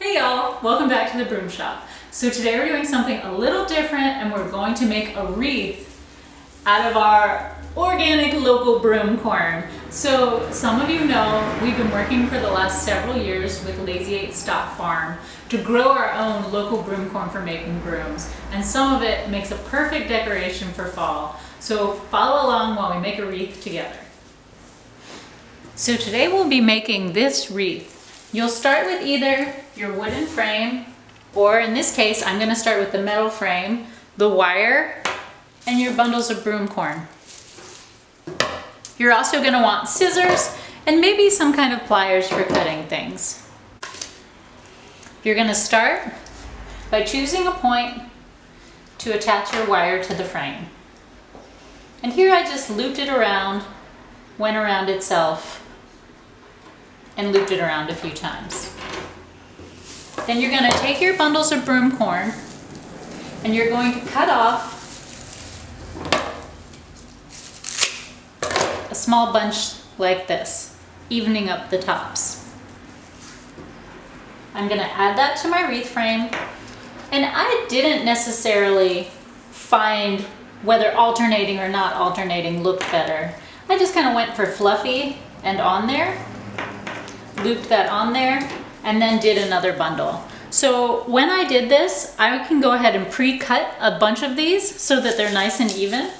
Hey y'all, welcome back to the Broom Shop. So today we're doing something a little different and we're going to make a wreath out of our organic local broom corn. So some of you know we've been working for the last several years with Lazy 8 Stock Farm to grow our own local broom corn for making brooms. And some of it makes a perfect decoration for fall. So follow along while we make a wreath together. So today we'll be making this wreath. You'll start with either your wooden frame, or in this case, I'm going to start with the metal frame, the wire, and your bundles of broom corn. You're also going to want scissors and maybe some kind of pliers for cutting things. You're going to start by choosing a point to attach your wire to the frame. And here I just looped it around, went around itself, and looped it around a few times. Then you're going to take your bundles of broom corn and you're going to cut off a small bunch like this, evening up the tops. I'm going to add that to my wreath frame, and I didn't necessarily find whether alternating or not alternating looked better. I just kind of went for fluffy and on there. Looped that on there and then did another bundle. So when I did this, I can go ahead and pre-cut a bunch of these so that they're nice and even.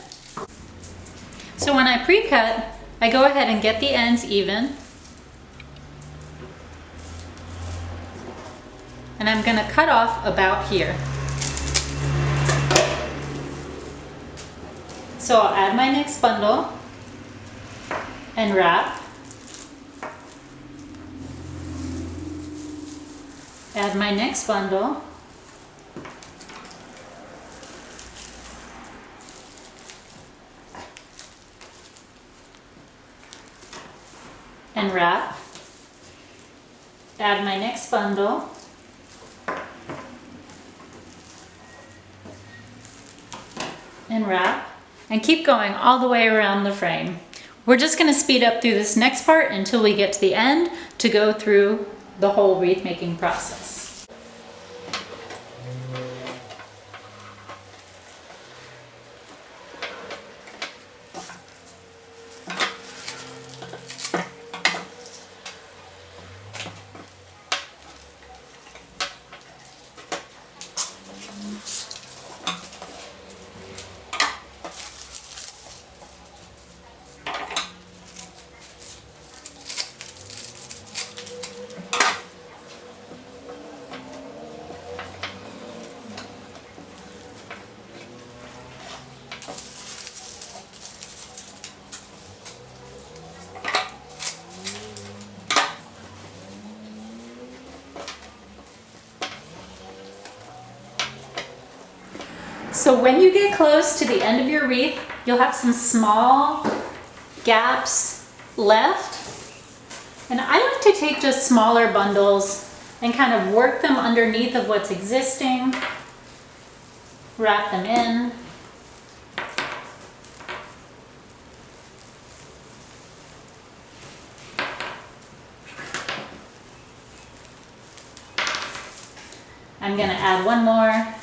So when I pre-cut, I go ahead and get the ends even. And I'm gonna cut off about here. So I'll add my next bundle and wrap. Add my next bundle, and wrap. Add my next bundle, and wrap, and keep going all the way around the frame. We're just going to speed up through this next part until we get to the end to go through the whole wreath making process. So when you get close to the end of your wreath, you'll have some small gaps left. And I like to take just smaller bundles and kind of work them underneath of what's existing, wrap them in. I'm going to add one more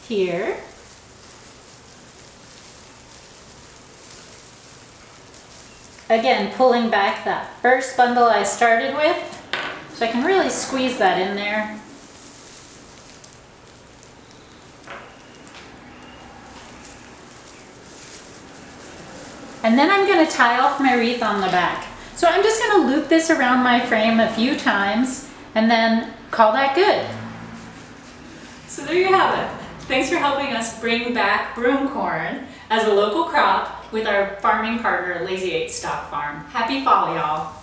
here. Again, pulling back that first bundle I started with, so I can really squeeze that in there. And then I'm going to tie off my wreath on the back. So I'm just going to loop this around my frame a few times and then call that good. So there you have it. Thanks for helping us bring back broom corn as a local crop with our farming partner, Lazy 8 Stock Farm. Happy fall, y'all.